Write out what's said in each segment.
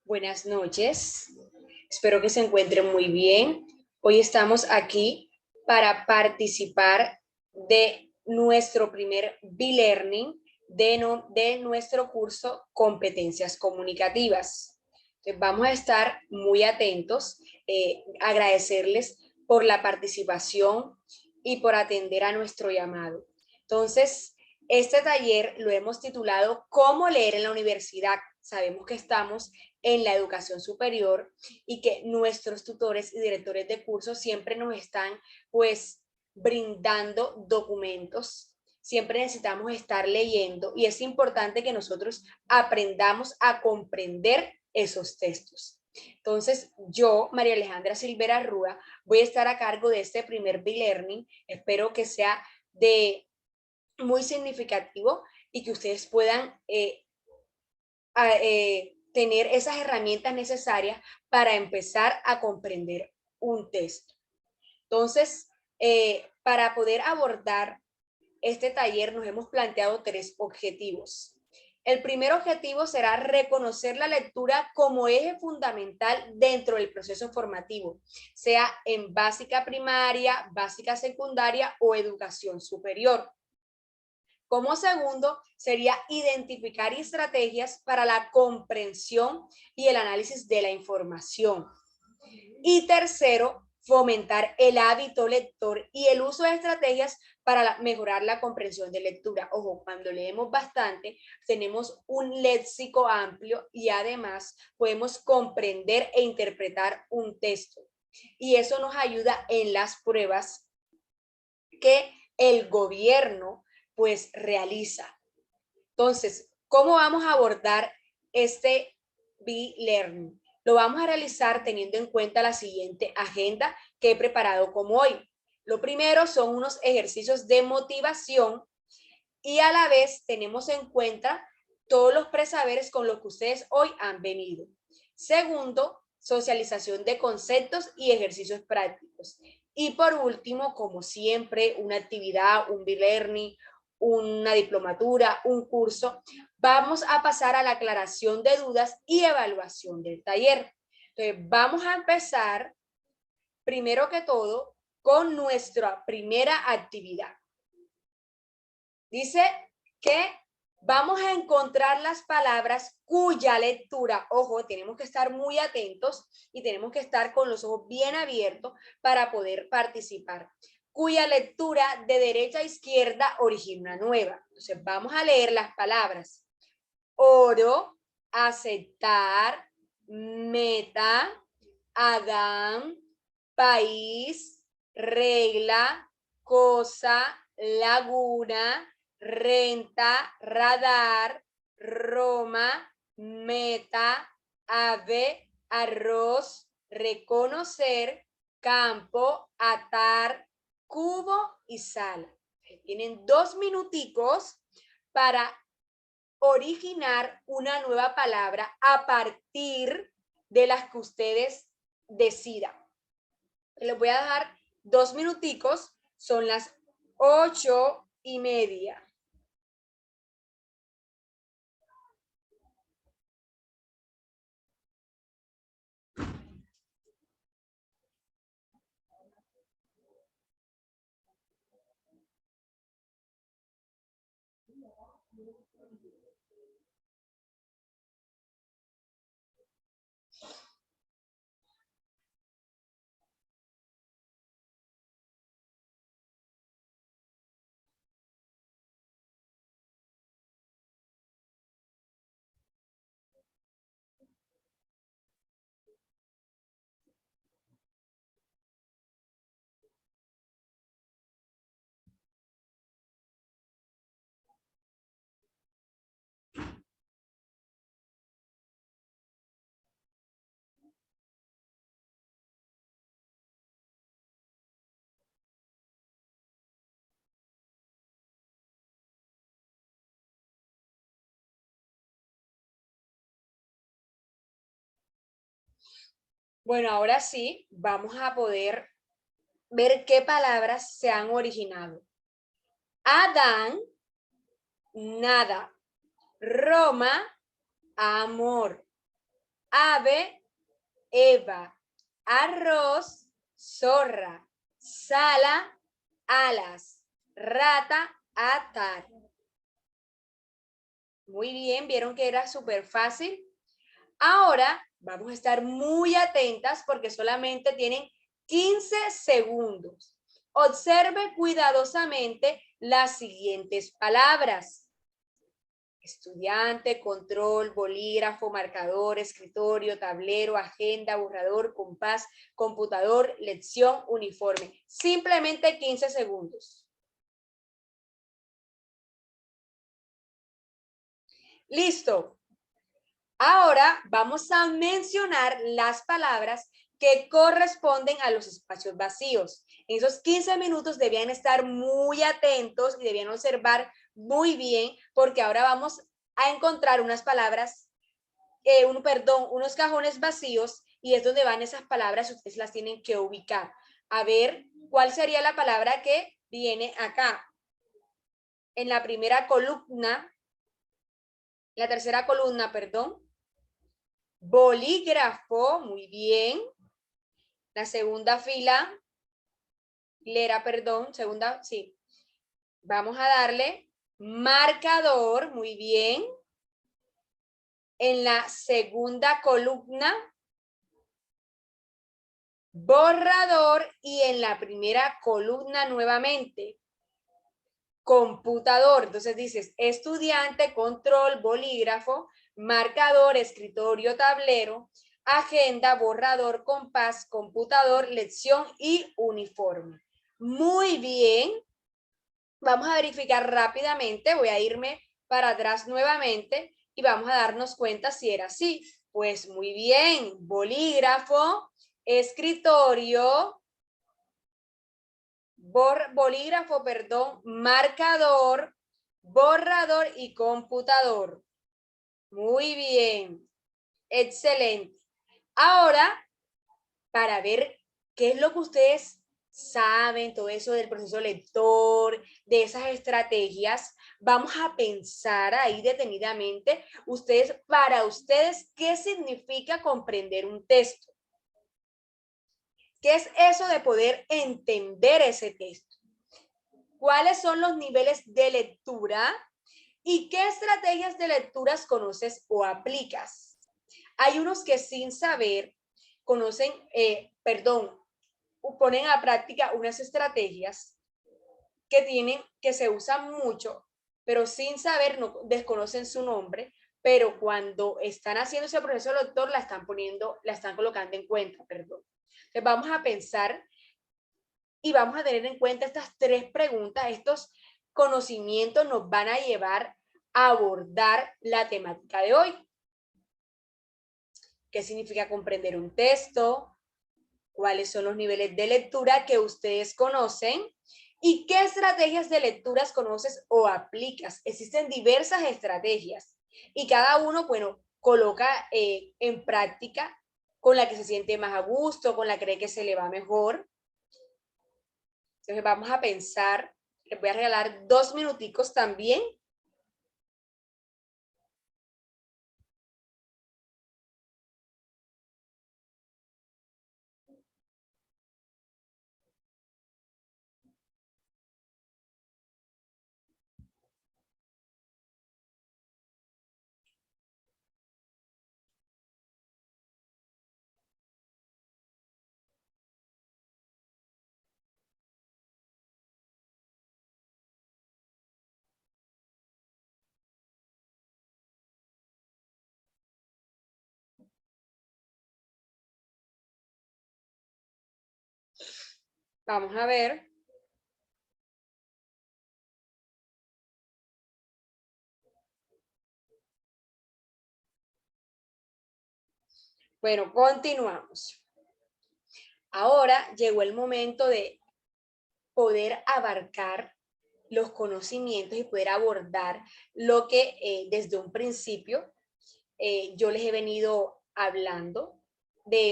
Buenas noches, espero que se encuentren muy bien. Hoy estamos aquí para participar de nuestro primer B-Learning de nuestro curso Competencias Comunicativas. Entonces, vamos a estar muy atentos, agradecerles por la participación y por atender a nuestro llamado. Entonces, este taller lo hemos titulado ¿Cómo leer en la universidad? Sabemos que estamos en la educación superior y que nuestros tutores y directores de cursos siempre nos están pues brindando documentos, siempre necesitamos estar leyendo y es importante que nosotros aprendamos a comprender esos textos. Entonces, yo, María Alejandra Silvera Rúa, voy a estar a cargo de este primer B-Learning. Espero que sea de muy significativo y que ustedes puedan tener esas herramientas necesarias para empezar a comprender un texto. Entonces, para poder abordar este taller nos hemos planteado 3 objetivos. El primer objetivo será reconocer la lectura como eje fundamental dentro del proceso formativo, sea en básica primaria, básica secundaria o educación superior. Como segundo, sería identificar estrategias para la comprensión y el análisis de la información. Y tercero, fomentar el hábito lector y el uso de estrategias para mejorar la comprensión de lectura. Ojo, cuando leemos bastante, tenemos un léxico amplio y además podemos comprender e interpretar un texto. Y eso nos ayuda en las pruebas que el gobierno pues realiza. Entonces, ¿cómo vamos a abordar este B-Learning? Lo vamos a realizar teniendo en cuenta la siguiente agenda que he preparado como hoy. Lo primero son unos ejercicios de motivación y a la vez tenemos en cuenta todos los presaberes con los que ustedes hoy han venido. Segundo, socialización de conceptos y ejercicios prácticos. Y por último, como siempre, una actividad, un B-Learning, una diplomatura, un curso, vamos a pasar a la aclaración de dudas y evaluación del taller. Entonces, vamos a empezar, primero que todo, con nuestra primera actividad. Dice que vamos a encontrar las palabras cuya lectura, ojo, tenemos que estar muy atentos y tenemos que estar con los ojos bien abiertos para poder participar, cuya lectura de derecha a izquierda origina una nueva. Entonces vamos a leer las palabras: oro, aceptar, meta, Adán, país, regla, cosa, laguna, renta, radar, Roma, meta, ave, arroz, reconocer, campo, atar, cubo y sala. Tienen 2 minuticos para originar una nueva palabra a partir de las que ustedes decidan. Les voy a dar 2 minuticos, son las 8:30. Bueno, ahora sí, vamos a poder ver qué palabras se han originado. Adán, nada. Roma, amor. ave, Eva, arroz, zorra, sala, alas, rata, atar. Muy bien, vieron que era súper fácil. Ahora vamos a estar muy atentas porque solamente tienen 15 segundos. Observe cuidadosamente las siguientes palabras: estudiante, control, bolígrafo, marcador, escritorio, tablero, agenda, borrador, compás, computador, lección, uniforme. Simplemente 15 segundos. Listo. Ahora vamos a mencionar las palabras que corresponden a los espacios vacíos. En esos 15 minutos debían estar muy atentos y debían observar muy bien, porque ahora vamos a encontrar unas palabras, unos cajones vacíos, y es donde van esas palabras, ustedes las tienen que ubicar. A ver, ¿cuál sería la palabra que viene acá? En la primera columna, la tercera columna, perdón. Bolígrafo, muy bien. La segunda fila, perdón, segunda, sí. Vamos a darle marcador, muy bien. En la segunda columna, borrador, y en la primera columna nuevamente, computador. Entonces dices estudiante, control, bolígrafo, marcador, escritorio, tablero, agenda, borrador, compás, computador, lección y uniforme. Muy bien. Vamos a verificar rápidamente. Voy a irme para atrás nuevamente y vamos a darnos cuenta si era así. Pues muy bien. Bolígrafo, escritorio, bolígrafo, perdón, marcador, borrador y computador. Muy bien. Excelente. Ahora, para ver qué es lo que ustedes saben, todo eso del proceso lector, de esas estrategias, vamos a pensar ahí detenidamente, ustedes, para ustedes, ¿qué significa comprender un texto? ¿Qué es eso de poder entender ese texto? ¿Cuáles son los niveles de lectura? ¿Y qué estrategias de lecturas conoces o aplicas? Hay unos que sin saber conocen, ponen a práctica unas estrategias que se usan mucho, pero sin saber, no, desconocen su nombre, pero cuando están haciendo ese proceso lector la están colocando en cuenta, perdón. Entonces vamos a pensar y vamos a tener en cuenta estas tres preguntas. Estos conocimientos nos van a llevar a abordar la temática de hoy. ¿Qué significa comprender un texto? ¿Cuáles son los niveles de lectura que ustedes conocen? ¿Y qué estrategias de lecturas conoces o aplicas? Existen diversas estrategias y cada uno, bueno, coloca en práctica con la que se siente más a gusto, con la que cree que se le va mejor. Entonces vamos a pensar, les voy a regalar 2 minuticos también. Vamos a ver. Bueno, continuamos. Ahora llegó el momento de poder abarcar los conocimientos y poder abordar lo que desde un principio yo les he venido hablando de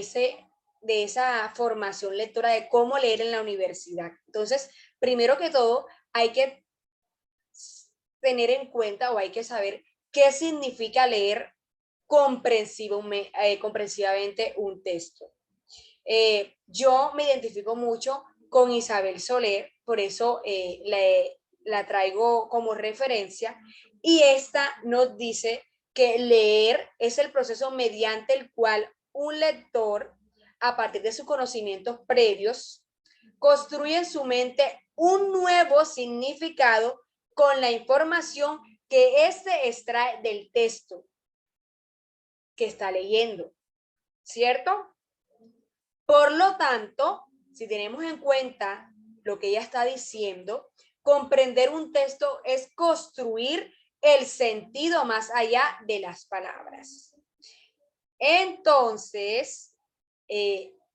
esa formación lectora, de cómo leer en la universidad. Entonces, primero que todo, hay que tener en cuenta o hay que saber qué significa leer comprensivamente un texto. Yo me identifico mucho con Isabel Soler, por eso la traigo como referencia, y esta nos dice que leer es el proceso mediante el cual un lector, a partir de sus conocimientos previos, construye en su mente un nuevo significado con la información que éste extrae del texto que está leyendo, ¿cierto? Por lo tanto, si tenemos en cuenta lo que ella está diciendo, comprender un texto es construir el sentido más allá de las palabras. Entonces,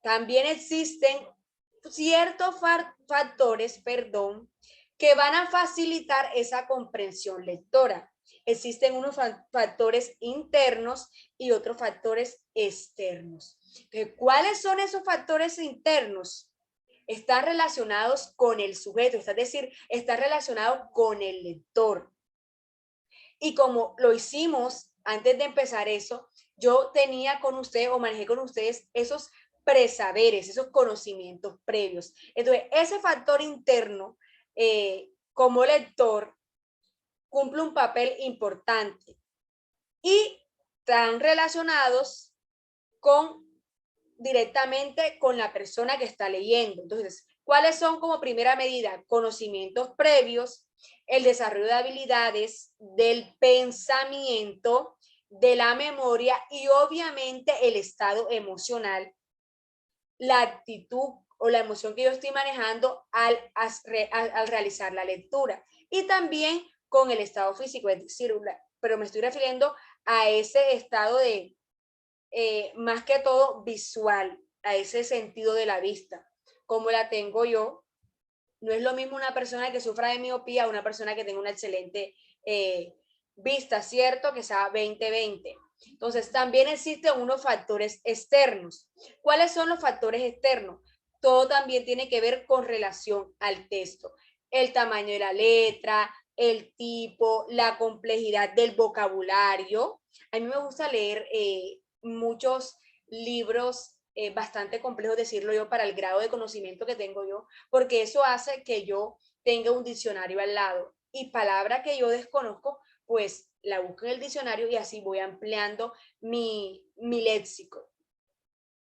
también existen ciertos factores, que van a facilitar esa comprensión lectora. Existen unos factores internos y otros factores externos. ¿Cuáles son esos factores internos? Están relacionados con el sujeto, es decir, está relacionado con el lector. Y como lo hicimos antes de empezar eso, yo tenía con usted o manejé con ustedes esos presaberes, esos conocimientos previos. Entonces, ese factor interno, como lector, cumple un papel importante y están relacionados directamente con la persona que está leyendo. Entonces, ¿cuáles son como primera medida? Conocimientos previos, el desarrollo de habilidades, del pensamiento, de la memoria y obviamente el estado emocional, la actitud o la emoción que yo estoy manejando al realizar la lectura. Y también con el estado físico, es decir, pero me estoy refiriendo a ese estado de más que todo visual, a ese sentido de la vista, como la tengo yo. No es lo mismo una persona que sufra de miopía a una persona que tenga una excelente vista, ¿cierto? Que sea 20/20. Entonces, también existen unos factores externos. ¿Cuáles son los factores externos? Todo también tiene que ver con relación al texto. El tamaño de la letra, el tipo, la complejidad del vocabulario. A mí me gusta leer muchos libros bastante complejos, decirlo yo, para el grado de conocimiento que tengo yo, porque eso hace que yo tenga un diccionario al lado y palabra que yo desconozco, pues la busco en el diccionario y así voy ampliando mi léxico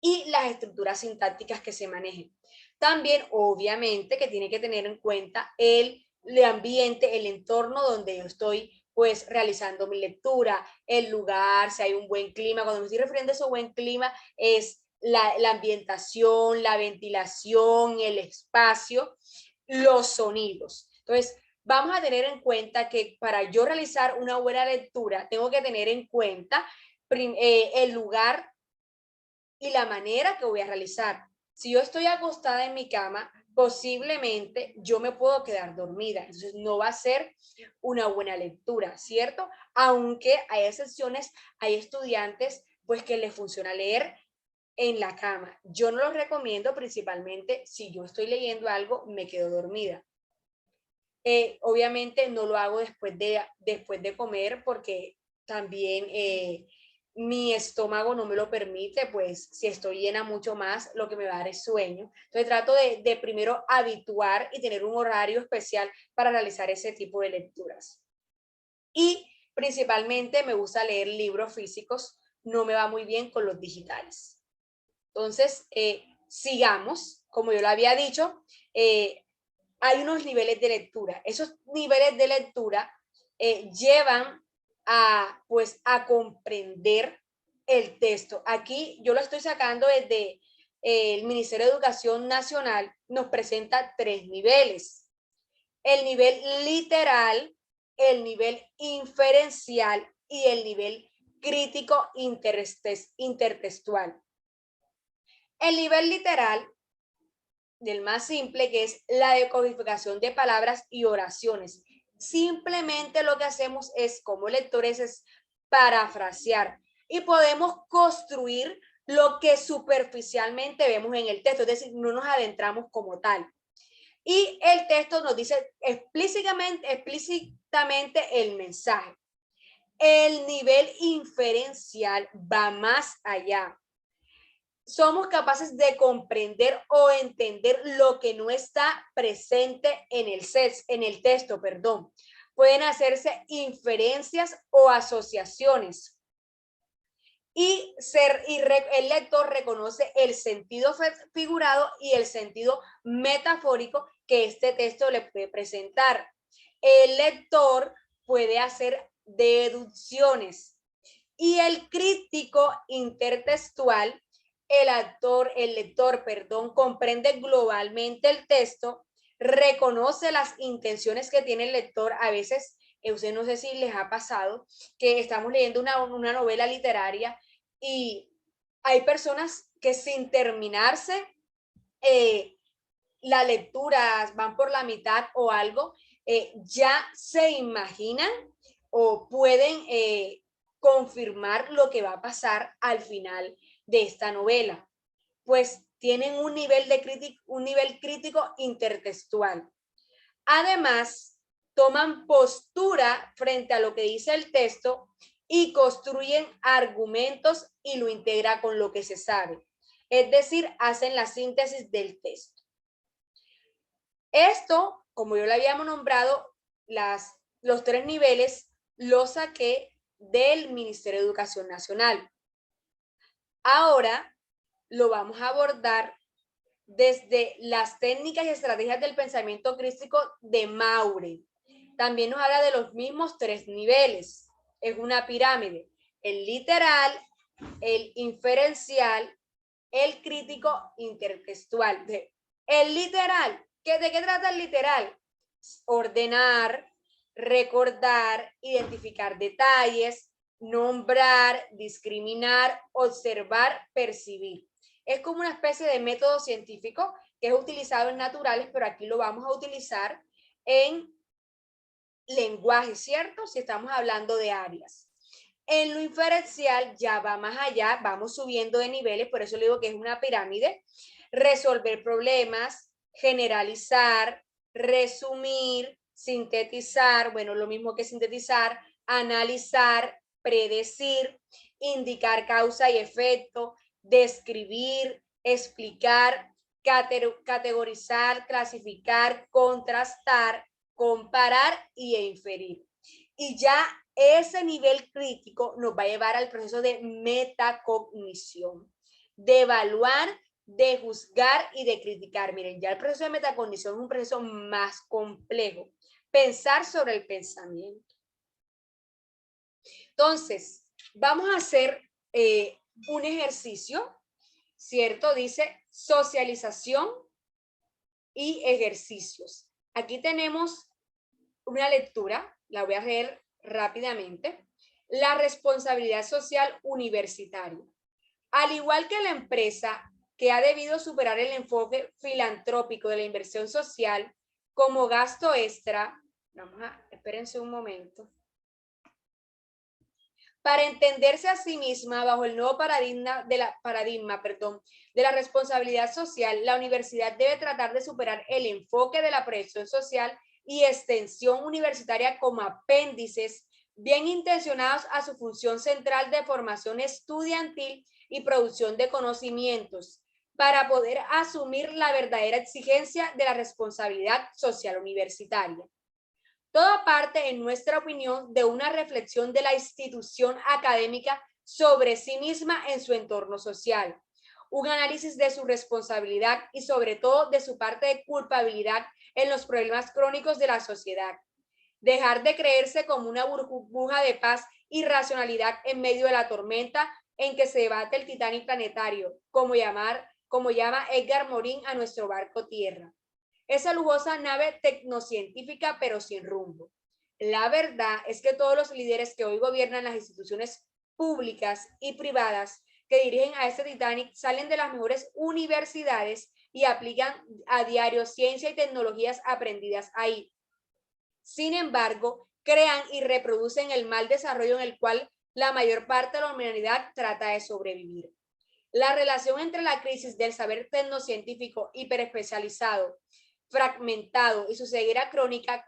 y las estructuras sintácticas que se manejen. También, obviamente, que tiene que tener en cuenta el ambiente, el entorno donde yo estoy pues realizando mi lectura, el lugar, si hay un buen clima. Cuando me estoy refiriendo a ese buen clima es la ambientación, la ventilación, el espacio, los sonidos. Entonces, vamos a tener en cuenta que para yo realizar una buena lectura, tengo que tener en cuenta el lugar y la manera que voy a realizar. Si yo estoy acostada en mi cama, posiblemente yo me puedo quedar dormida. Entonces no va a ser una buena lectura, ¿cierto? Aunque hay excepciones, hay estudiantes pues que les funciona leer en la cama. Yo no lo recomiendo, principalmente si yo estoy leyendo algo, me quedo dormida. Obviamente no lo hago después de comer porque también mi estómago no me lo permite, pues si estoy llena mucho más, lo que me va a dar es sueño. Entonces trato de primero habituar y tener un horario especial para realizar ese tipo de lecturas. Y principalmente me gusta leer libros físicos, no me va muy bien con los digitales. Entonces, sigamos, como yo lo había dicho, hay unos niveles de lectura. Esos niveles de lectura llevan pues, a comprender el texto. Aquí yo lo estoy sacando desde el Ministerio de Educación Nacional, nos presenta 3 niveles. El nivel literal, el nivel inferencial y el nivel crítico intertextual. El nivel literal, del más simple, que es la decodificación de palabras y oraciones. Simplemente lo que hacemos es, como lectores, es parafrasear y podemos construir lo que superficialmente vemos en el texto, es decir, no nos adentramos como tal. Y el texto nos dice explícitamente el mensaje. El nivel inferencial va más allá. Somos capaces de comprender o entender lo que no está presente en el texto, perdón. Pueden hacerse inferencias o asociaciones. El lector reconoce el sentido figurado y el sentido metafórico que este texto le puede presentar. El lector puede hacer deducciones y el crítico intertextual, el lector, comprende globalmente el texto, reconoce las intenciones que tiene el lector. A veces, usted no sé si les ha pasado que estamos leyendo una novela literaria y hay personas que sin terminarse la lectura, van por la mitad o algo, ya se imaginan o pueden confirmar lo que va a pasar al final de esta novela, pues tienen un nivel crítico intertextual. Además, toman postura frente a lo que dice el texto y construyen argumentos y lo integra con lo que se sabe. Es decir, hacen la síntesis del texto. Esto, como yo lo habíamos nombrado, los 3 niveles los saqué del Ministerio de Educación Nacional. Ahora lo vamos a abordar desde las técnicas y estrategias del pensamiento crítico de Maurer. También nos habla de los mismos 3 niveles. Es una pirámide: el literal, el inferencial, el crítico intertextual. El literal, ¿de qué trata el literal? Ordenar, recordar, identificar detalles, nombrar, discriminar, observar, percibir. Es como una especie de método científico que es utilizado en naturales, pero aquí lo vamos a utilizar en lenguaje, ¿cierto? Si estamos hablando de áreas. En lo inferencial ya va más allá, vamos subiendo de niveles, por eso le digo que es una pirámide. Resolver problemas, generalizar, resumir, sintetizar, bueno, lo mismo que sintetizar, analizar, predecir, indicar causa y efecto, describir, explicar, categorizar, clasificar, contrastar, comparar y inferir. Y ya ese nivel crítico nos va a llevar al proceso de metacognición, de evaluar, de juzgar y de criticar. Miren, ya el proceso de metacognición es un proceso más complejo. Pensar sobre el pensamiento. Entonces, vamos a hacer un ejercicio, ¿cierto? Dice socialización y ejercicios. Aquí tenemos una lectura, la voy a leer rápidamente. La responsabilidad social universitaria. Al igual que la empresa que ha debido superar el enfoque filantrópico de la inversión social como gasto extra, espérense un momento, para entenderse a sí misma bajo el nuevo paradigma de la responsabilidad social, la universidad debe tratar de superar el enfoque de la proyección social y extensión universitaria como apéndices bien intencionados a su función central de formación estudiantil y producción de conocimientos, para poder asumir la verdadera exigencia de la responsabilidad social universitaria. Toda parte, en nuestra opinión, de una reflexión de la institución académica sobre sí misma en su entorno social, un análisis de su responsabilidad y sobre todo de su parte de culpabilidad en los problemas crónicos de la sociedad. Dejar de creerse como una burbuja de paz y racionalidad en medio de la tormenta en que se debate el Titanic planetario, como llama Edgar Morin a nuestro barco tierra. Esa lujosa nave tecnocientífica pero sin rumbo. La verdad es que todos los líderes que hoy gobiernan las instituciones públicas y privadas que dirigen a este Titanic salen de las mejores universidades y aplican a diario ciencia y tecnologías aprendidas ahí. Sin embargo, crean y reproducen el mal desarrollo en el cual la mayor parte de la humanidad trata de sobrevivir. La relación entre la crisis del saber tecnocientífico hiperespecializado fragmentado y su ceguera crónica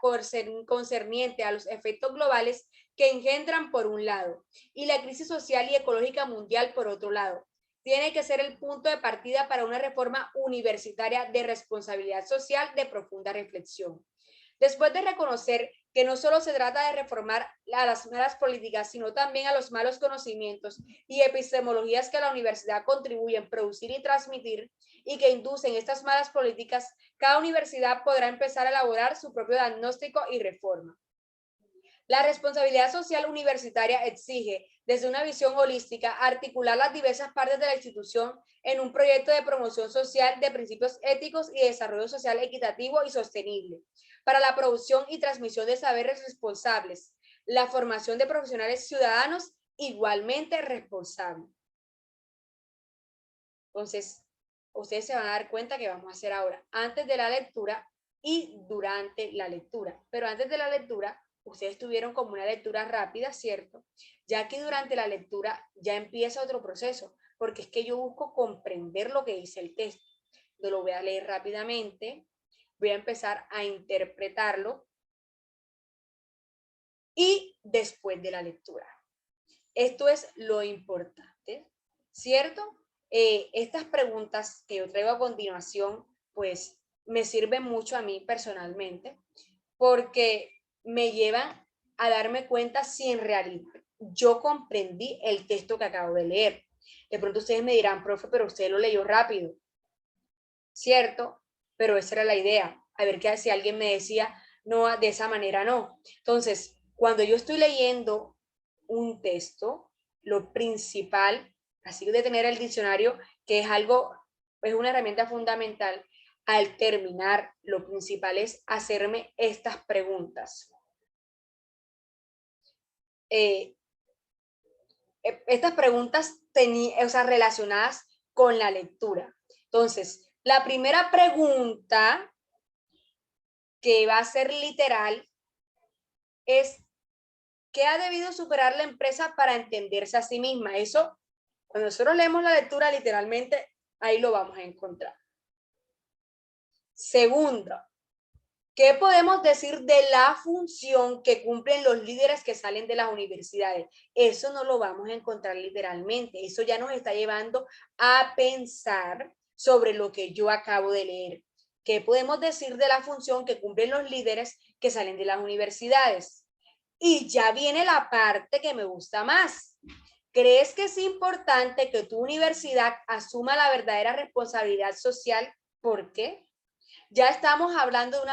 concerniente a los efectos globales que engendran por un lado y la crisis social y ecológica mundial por otro lado. Tiene que ser el punto de partida para una reforma universitaria de responsabilidad social de profunda reflexión. Después de reconocer que no solo se trata de reformar a las malas políticas, sino también a los malos conocimientos y epistemologías que la universidad contribuye a producir y transmitir y que inducen estas malas políticas, cada universidad podrá empezar a elaborar su propio diagnóstico y reforma. La responsabilidad social universitaria exige, desde una visión holística, articular las diversas partes de la institución en un proyecto de promoción social de principios éticos y desarrollo social equitativo y sostenible, para la producción y transmisión de saberes responsables, la formación de profesionales ciudadanos igualmente responsables. Entonces, ustedes se van a dar cuenta que vamos a hacer ahora, antes de la lectura y durante la lectura. Pero antes de la lectura, ustedes tuvieron como una lectura rápida, ¿cierto? Ya que durante la lectura ya empieza otro proceso, porque es que yo busco comprender lo que dice el texto. Yo lo voy a leer rápidamente, voy a empezar a interpretarlo y después de la lectura. Esto es lo importante, ¿cierto? Estas preguntas que yo traigo a continuación, pues me sirven mucho a mí personalmente, porque me llevan a darme cuenta si en realidad yo comprendí el texto que acabo de leer. De pronto ustedes me dirán, profe, pero usted lo leyó rápido, ¿cierto? Pero esa era la idea. A ver qué si alguien me decía, no, de esa manera no. Entonces, cuando yo estoy leyendo un texto, lo principal, así de tener el diccionario, que es algo, es una herramienta fundamental, al terminar, lo principal es hacerme estas preguntas. Estas preguntas o sea, relacionadas con la lectura. Entonces, la primera pregunta que va a ser literal es ¿qué ha debido superar la empresa para entenderse a sí misma? Eso, cuando nosotros leemos la lectura literalmente, ahí lo vamos a encontrar. Segundo, ¿qué podemos decir de la función que cumplen los líderes que salen de las universidades? Eso no lo vamos a encontrar literalmente. Eso ya nos está llevando a pensar sobre lo que yo acabo de leer. ¿Qué podemos decir de la función que cumplen los líderes que salen de las universidades? Y ya viene la parte que me gusta más. ¿Crees que es importante que tu universidad asuma la verdadera responsabilidad social? ¿Por qué? Ya estamos hablando de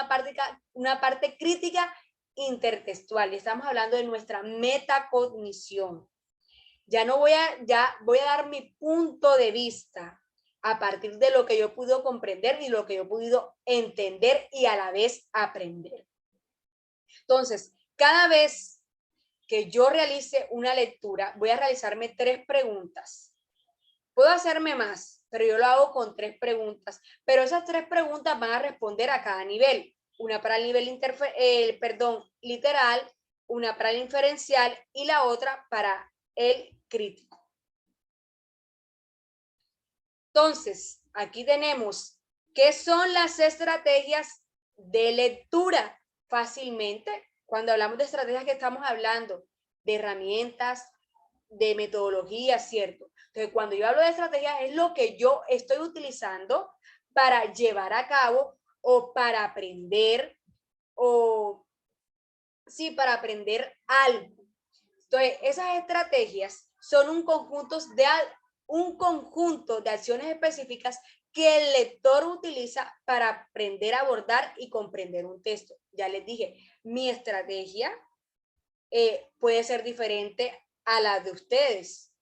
una parte crítica intertextual, y estamos hablando de nuestra metacognición. Ya voy a dar mi punto de vista a partir de lo que yo pude comprender y lo que yo he podido entender y a la vez aprender. Entonces, cada vez que yo realice una lectura, voy a realizarme 3 preguntas. Puedo hacerme más, pero yo lo hago con 3 preguntas. Pero esas 3 preguntas van a responder a cada nivel. Una para el nivel literal, una para el inferencial y la otra para el crítico. Entonces, aquí tenemos qué son las estrategias de lectura. Fácilmente, cuando hablamos de estrategias, que estamos hablando de herramientas, de metodología, ¿cierto? Entonces, cuando yo hablo de estrategias, es lo que yo estoy utilizando para llevar a cabo o para aprender, o sí, para aprender algo. Entonces, esas estrategias son un conjunto de acciones específicas que el lector utiliza para aprender a abordar y comprender un texto. Ya les dije, mi estrategia puede ser diferente a la de ustedes.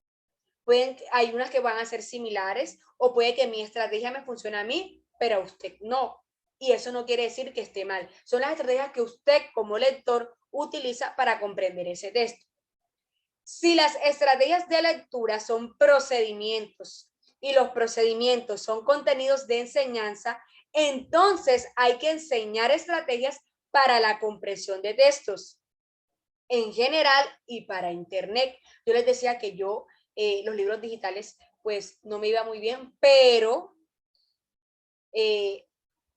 Hay unas que van a ser similares o puede que mi estrategia me funcione a mí, pero a usted no. Y eso no quiere decir que esté mal. Son las estrategias que usted como lector utiliza para comprender ese texto. Si las estrategias de lectura son procedimientos y los procedimientos son contenidos de enseñanza, entonces hay que enseñar estrategias para la comprensión de textos en general y para internet. Yo les decía que yo los libros digitales pues no me iba muy bien, pero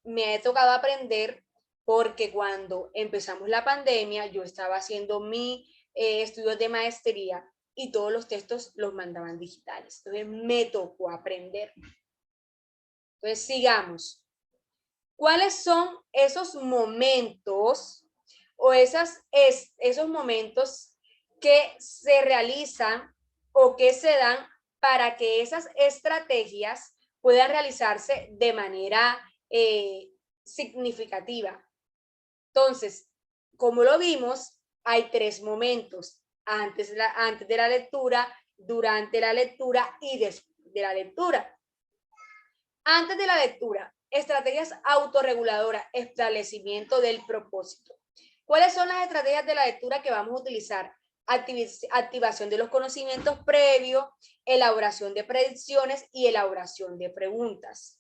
me he tocado aprender porque cuando empezamos la pandemia, yo estaba haciendo mi estudios de maestría y todos los textos los mandaban digitales. Entonces me tocó aprender. Entonces sigamos. ¿Cuáles son esos momentos o esos momentos que se realizan o que se dan para que esas estrategias puedan realizarse de manera significativa? Entonces, como lo vimos, hay tres momentos: antes de la lectura, durante la lectura y después de la lectura. Antes de la lectura, estrategias autorreguladoras, establecimiento del propósito. ¿Cuáles son las estrategias de la lectura que vamos a utilizar? Activación de los conocimientos previos, elaboración de predicciones y elaboración de preguntas.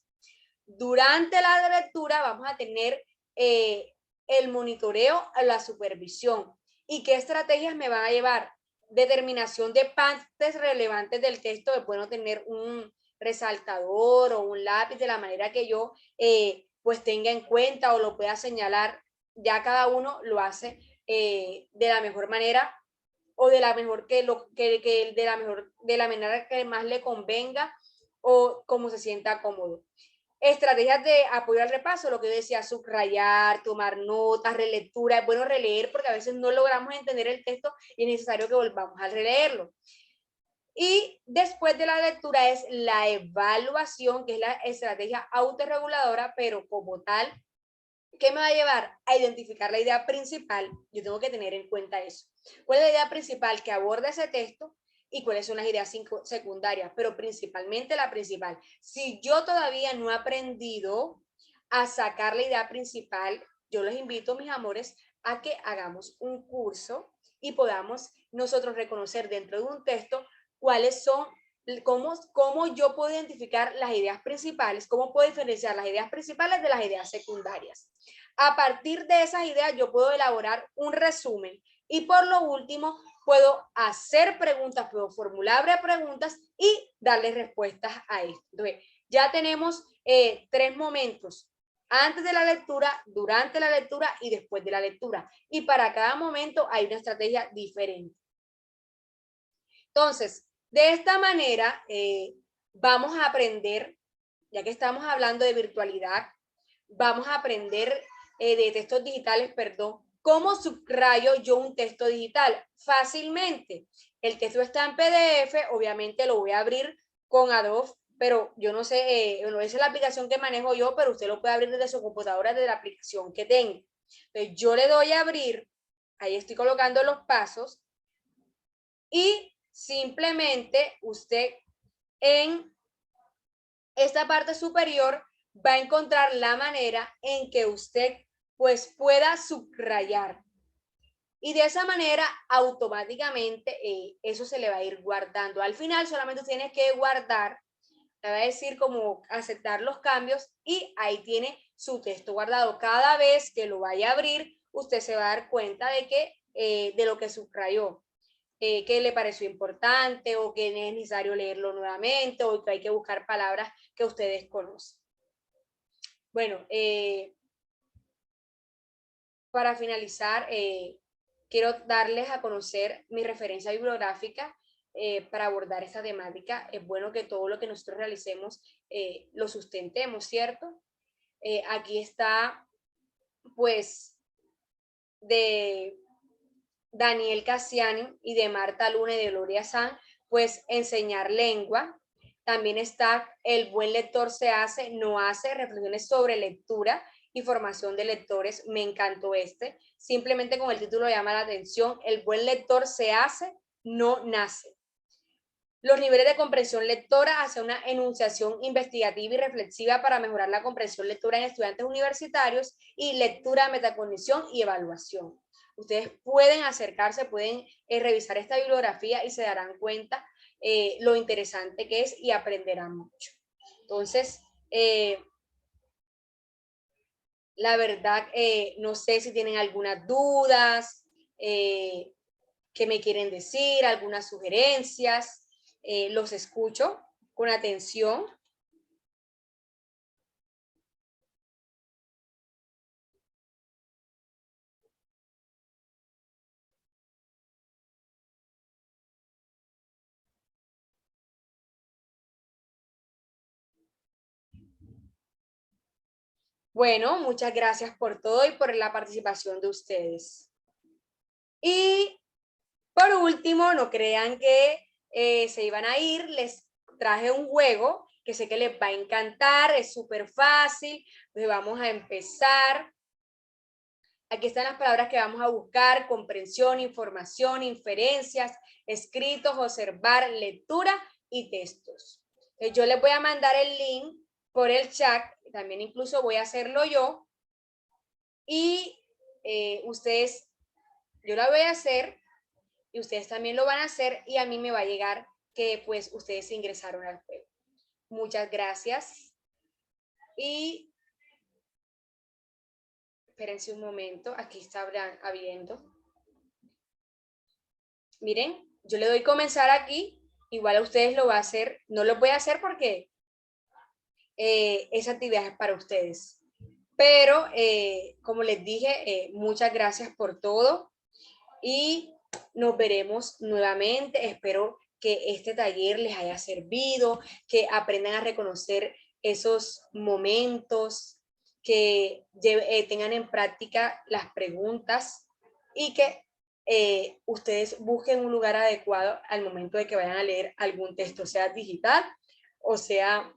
Durante la lectura vamos a tener el monitoreo, la supervisión. ¿Y qué estrategias me van a llevar? Determinación de partes relevantes del texto, de bueno tener un resaltador o un lápiz de la manera que yo pues tenga en cuenta o lo pueda señalar. Ya cada uno lo hace de la mejor manera o de la mejor de la manera que más le convenga o como se sienta cómodo. Estrategias de apoyo al repaso, lo que yo decía, subrayar, tomar notas, relectura. Es bueno releer porque a veces no logramos entender el texto y es necesario que volvamos a releerlo. Y después de la lectura es la evaluación, que es la estrategia autorreguladora, pero como tal, ¿qué me va a llevar? A identificar la idea principal. Yo tengo que tener en cuenta eso. ¿Cuál es la idea principal que aborda ese texto? Y cuáles son las ideas secundarias, pero principalmente la principal. Si yo todavía no he aprendido a sacar la idea principal, yo los invito, mis amores, a que hagamos un curso y podamos nosotros reconocer dentro de un texto cuáles son, cómo yo puedo identificar las ideas principales, cómo puedo diferenciar las ideas principales de las ideas secundarias. A partir de esas ideas yo puedo elaborar un resumen y por lo último puedo hacer preguntas, puedo formular preguntas y darle respuestas a esto. Entonces, ya tenemos tres momentos: antes de la lectura, durante la lectura y después de la lectura. Y para cada momento hay una estrategia diferente. Entonces, de esta manera vamos a aprender, ya que estamos hablando de virtualidad, vamos a aprender de textos digitales, perdón. ¿Cómo subrayo yo un texto digital? Fácilmente. El texto está en PDF, obviamente lo voy a abrir con Adobe, pero yo no sé, esa es la aplicación que manejo yo, pero usted lo puede abrir desde su computadora, desde la aplicación que tenga. Entonces yo le doy a abrir, ahí estoy colocando los pasos y simplemente usted en esta parte superior va a encontrar la manera en que usted pues pueda subrayar. Y de esa manera automáticamente eso se le va a ir guardando. Al final solamente tienes que guardar, te va a decir como aceptar los cambios y ahí tiene su texto guardado. Cada vez que lo vaya a abrir, usted se va a dar cuenta de que de lo que subrayó. Que le pareció importante o que es necesario leerlo nuevamente o que hay que buscar palabras que ustedes conocen. Bueno, para finalizar, quiero darles a conocer mi referencia bibliográfica para abordar esta temática. Es bueno que todo lo que nosotros realicemos lo sustentemos, ¿cierto? Aquí está, pues, de Daniel Cassiani y de Marta Luna y de Gloria Sanz, pues enseñar lengua. También está El buen lector se hace, no hace, reflexiones sobre lectura y formación de lectores. Me encantó este. Simplemente con el título llama la atención. El buen lector se hace, no nace. Los niveles de comprensión lectora hacia una enunciación investigativa y reflexiva para mejorar la comprensión lectora en estudiantes universitarios y lectura, metacognición y evaluación. Ustedes pueden acercarse, pueden revisar esta bibliografía y se darán cuenta lo interesante que es y aprenderán mucho. Entonces, la verdad, no sé si tienen algunas dudas, que me quieren decir, algunas sugerencias. Los escucho con atención. Bueno, muchas gracias por todo y por la participación de ustedes. Y por último, no crean que se iban a ir, les traje un juego que sé que les va a encantar, es súper fácil, pues vamos a empezar. Aquí están las palabras que vamos a buscar: comprensión, información, inferencias, escritos, observar, lectura y textos. Yo les voy a mandar el link por el chat, también incluso voy a hacerlo yo, y ustedes, yo la voy a hacer y ustedes también lo van a hacer, y a mí me va a llegar que pues ustedes se ingresaron al juego. Muchas gracias. Y espérense un momento, aquí está habiendo. Miren, yo le doy comenzar aquí, igual a ustedes lo va a hacer, no lo voy a hacer porque esa actividad es para ustedes. Pero, como les dije, muchas gracias por todo y nos veremos nuevamente. Espero que este taller les haya servido, que aprendan a reconocer esos momentos, que tengan en práctica las preguntas y que ustedes busquen un lugar adecuado al momento de que vayan a leer algún texto, sea digital o sea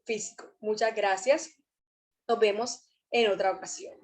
físico. Muchas gracias. Nos vemos en otra ocasión.